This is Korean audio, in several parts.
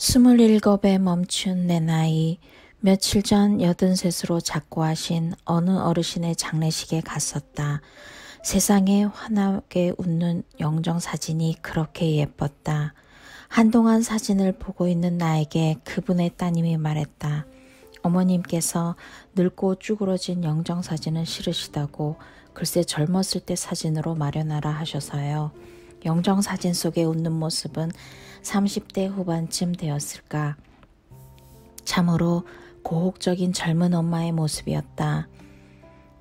27에 멈춘 내 나이, 며칠 전 83으로 작고하신 어느 어르신의 장례식에 갔었다. 세상에 환하게 웃는 영정사진이 그렇게 예뻤다. 한동안 사진을 보고 있는 나에게 그분의 따님이 말했다. 어머님께서 늙고 쭈그러진 영정사진은 싫으시다고 글쎄 젊었을 때 사진으로 마련하라 하셔서요. 영정사진 속에 웃는 모습은 30대 후반쯤 되었을까. 참으로 고혹적인 젊은 엄마의 모습이었다.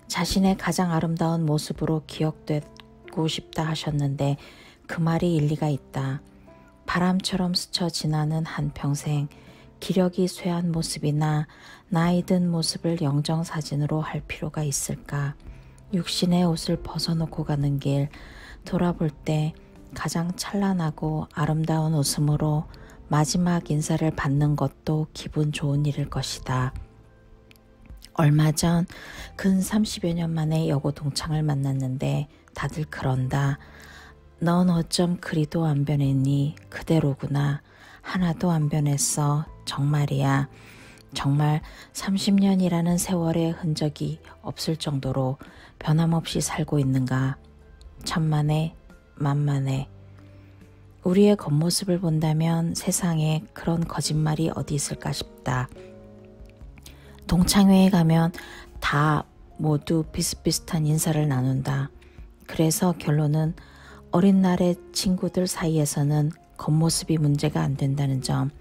자신의 가장 아름다운 모습으로 기억되고 싶다 하셨는데 그 말이 일리가 있다. 바람처럼 스쳐 지나는 한평생, 기력이 쇠한 모습이나 나이 든 모습을 영정사진으로 할 필요가 있을까. 육신의 옷을 벗어놓고 가는 길, 돌아볼 때 가장 찬란하고 아름다운 웃음으로 마지막 인사를 받는 것도 기분 좋은 일일 것이다. 얼마 전 근 30여 년 만에 여고 동창을 만났는데 다들 그런다. 넌 어쩜 그리도 안 변했니? 그대로구나. 하나도 안 변했어. 정말이야. 정말 30년이라는 세월의 흔적이 없을 정도로 변함없이 살고 있는가? 천만에 만만해. 우리의 겉모습을 본다면 세상에 그런 거짓말이 어디 있을까 싶다. 동창회에 가면 다 모두 비슷비슷한 인사를 나눈다. 그래서 결론은 어린 날의 친구들 사이에서는 겉모습이 문제가 안 된다는 점,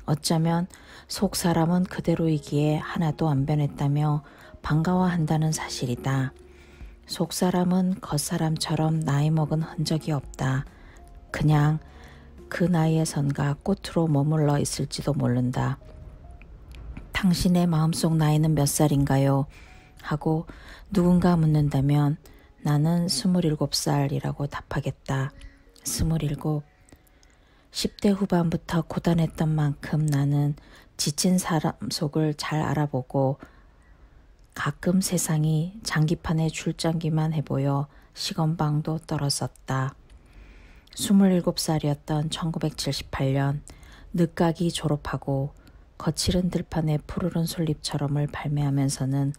어쩌면 속 사람은 그대로이기에 하나도 안 변했다며 반가워한다는 사실이다. 속 사람은 겉 사람처럼 나이 먹은 흔적이 없다. 그냥 그 나이에선가 꽃으로 머물러 있을지도 모른다. 당신의 마음속 나이는 몇 살인가요? 하고 누군가 묻는다면 나는 27살이라고 답하겠다. 27. 10대 후반부터 고단했던 만큼 나는 지친 사람 속을 잘 알아보고 가끔 세상이 장기판에 줄전기만 해보여 시건방도 떨어졌다. 27살이었던 1978년 늦가기 졸업하고 거칠은 들판에 푸르른 솔잎처럼을 발매하면서는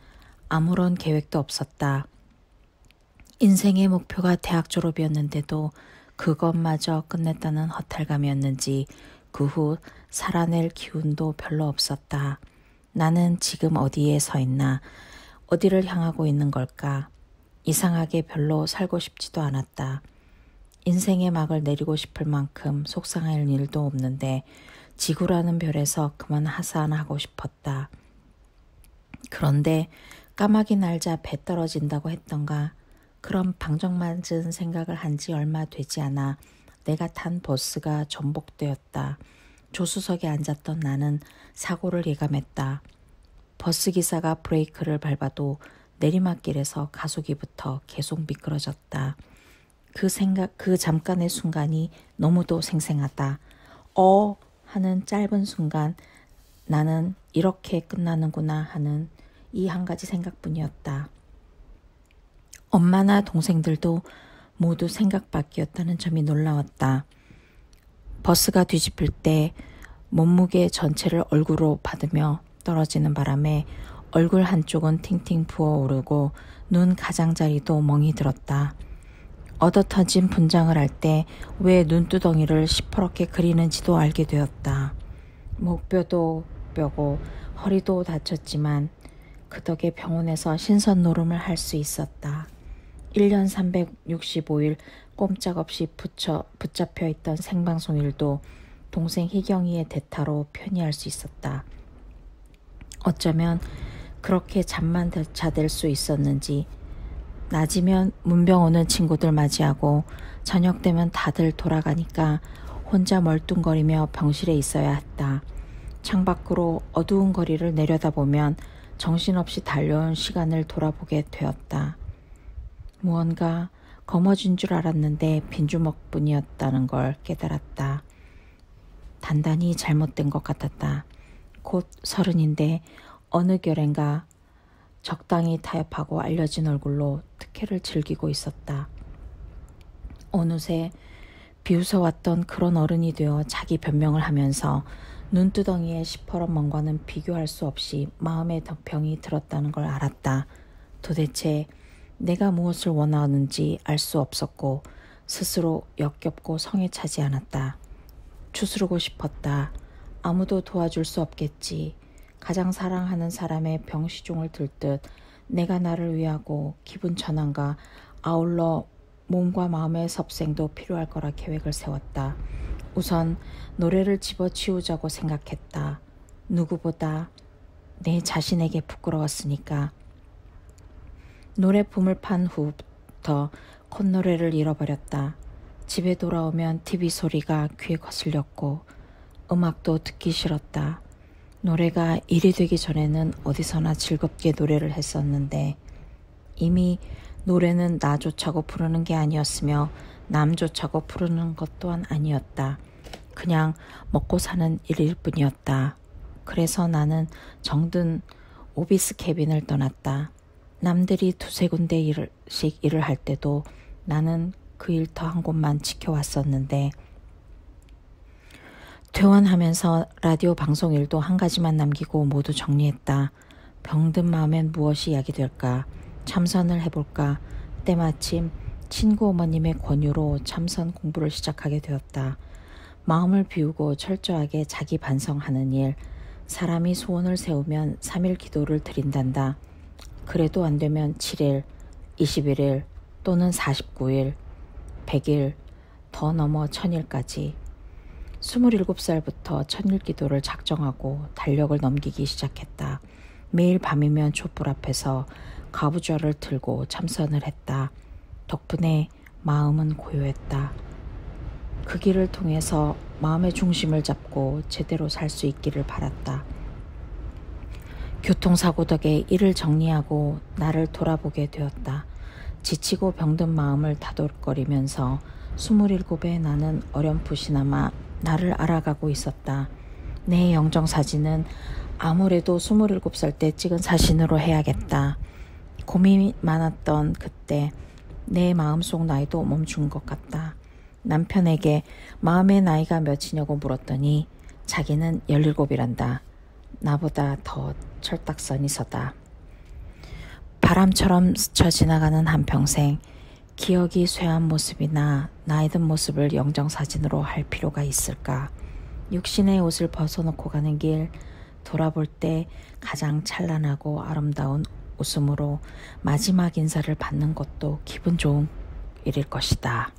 아무런 계획도 없었다. 인생의 목표가 대학 졸업이었는데도 그것마저 끝냈다는 허탈감이었는지 그 후 살아낼 기운도 별로 없었다. 나는 지금 어디에 서 있나? 어디를 향하고 있는 걸까? 이상하게 별로 살고 싶지도 않았다. 인생의 막을 내리고 싶을 만큼 속상할 일도 없는데 지구라는 별에서 그만 하산하고 싶었다. 그런데 까마귀 날자 배 떨어진다고 했던가? 그런 방정맞은 생각을 한 지 얼마 되지 않아 내가 탄 버스가 전복되었다. 조수석에 앉았던 나는 사고를 예감했다. 버스기사가 브레이크를 밟아도 내리막길에서 가속이 붙어 계속 미끄러졌다. 그 잠깐의 순간이 너무도 생생하다. 하는 짧은 순간 나는 이렇게 끝나는구나 하는 이 한 가지 생각뿐이었다. 엄마나 동생들도 모두 생각 밖이었다는 점이 놀라웠다. 버스가 뒤집힐 때 몸무게 전체를 얼굴로 받으며 떨어지는 바람에 얼굴 한쪽은 팅팅 부어오르고 눈 가장자리도 멍이 들었다. 얻어터진 분장을 할 때 왜 눈두덩이를 시퍼렇게 그리는지도 알게 되었다. 목뼈도 뼈고 허리도 다쳤지만 그 덕에 병원에서 신선 노름을 할 수 있었다. 1년 365일 꼼짝없이 붙잡혀 있던 생방송일도 동생 희경이의 대타로 편히 할 수 있었다. 어쩌면 그렇게 잠만 자댈 수 있었는지 낮이면 문병 오는 친구들 맞이하고 저녁 되면 다들 돌아가니까 혼자 멀뚱거리며 병실에 있어야 했다. 창밖으로 어두운 거리를 내려다보면 정신없이 달려온 시간을 돌아보게 되었다. 무언가 거머쥔 줄 알았는데 빈주먹뿐이었다는 걸 깨달았다. 단단히 잘못된 것 같았다. 곧 30인데 어느 결엔가 적당히 타협하고 알려진 얼굴로 특혜를 즐기고 있었다. 어느새 비웃어왔던 그런 어른이 되어 자기 변명을 하면서 눈두덩이의 시퍼런 멍과는 비교할 수 없이 마음의 병이 들었다는 걸 알았다. 도대체 내가 무엇을 원하는지 알 수 없었고 스스로 역겹고 성에 차지 않았다. 추스르고 싶었다. 아무도 도와줄 수 없겠지. 가장 사랑하는 사람의 병시종을 들듯 내가 나를 위하고 기분 전환과 아울러 몸과 마음의 섭생도 필요할 거라 계획을 세웠다. 우선 노래를 집어치우자고 생각했다. 누구보다 내 자신에게 부끄러웠으니까. 노래품을 판 후부터 콧노래를 잃어버렸다. 집에 돌아오면 TV 소리가 귀에 거슬렸고 음악도 듣기 싫었다. 노래가 일이 되기 전에는 어디서나 즐겁게 노래를 했었는데 이미 노래는 나조차고 부르는 게 아니었으며 남조차고 부르는 것 또한 아니었다. 그냥 먹고 사는 일일 뿐이었다. 그래서 나는 정든 오비스 캐빈을 떠났다. 남들이 두세 군데 일씩 일을 할 때도 나는 그 일터 한 곳만 지켜왔었는데 퇴원하면서 라디오 방송 일도 한 가지만 남기고 모두 정리했다. 병든 마음엔 무엇이 약이 될까? 참선을 해볼까? 때마침 친구 어머님의 권유로 참선 공부를 시작하게 되었다. 마음을 비우고 철저하게 자기 반성하는 일. 사람이 소원을 세우면 3일 기도를 드린단다. 그래도 안 되면 7일, 21일 또는 49일, 100일, 더 넘어 1000일까지. 27살부터 1000일 기도를 작정하고 달력을 넘기기 시작했다. 매일 밤이면 촛불 앞에서 가부좌를 들고 참선을 했다. 덕분에 마음은 고요했다. 그 길을 통해서 마음의 중심을 잡고 제대로 살 수 있기를 바랐다. 교통사고 덕에 일을 정리하고 나를 돌아보게 되었다. 지치고 병든 마음을 다독거리면서 27의 나는 어렴풋이나마 나를 알아가고 있었다. 내 영정사진은 아무래도 27살 때 찍은 사진으로 해야겠다. 고민이 많았던 그때 내 마음속 나이도 멈춘 것 같다. 남편에게 마음의 나이가 몇이냐고 물었더니 자기는 17이란다. 나보다 더 철딱서니 서다. 바람처럼 스쳐 지나가는 한평생, 기억이 쇠한 모습이나 나이 든 모습을 영정사진으로 할 필요가 있을까? 육신의 옷을 벗어놓고 가는 길, 돌아볼 때 가장 찬란하고 아름다운 웃음으로 마지막 인사를 받는 것도 기분 좋은 일일 것이다.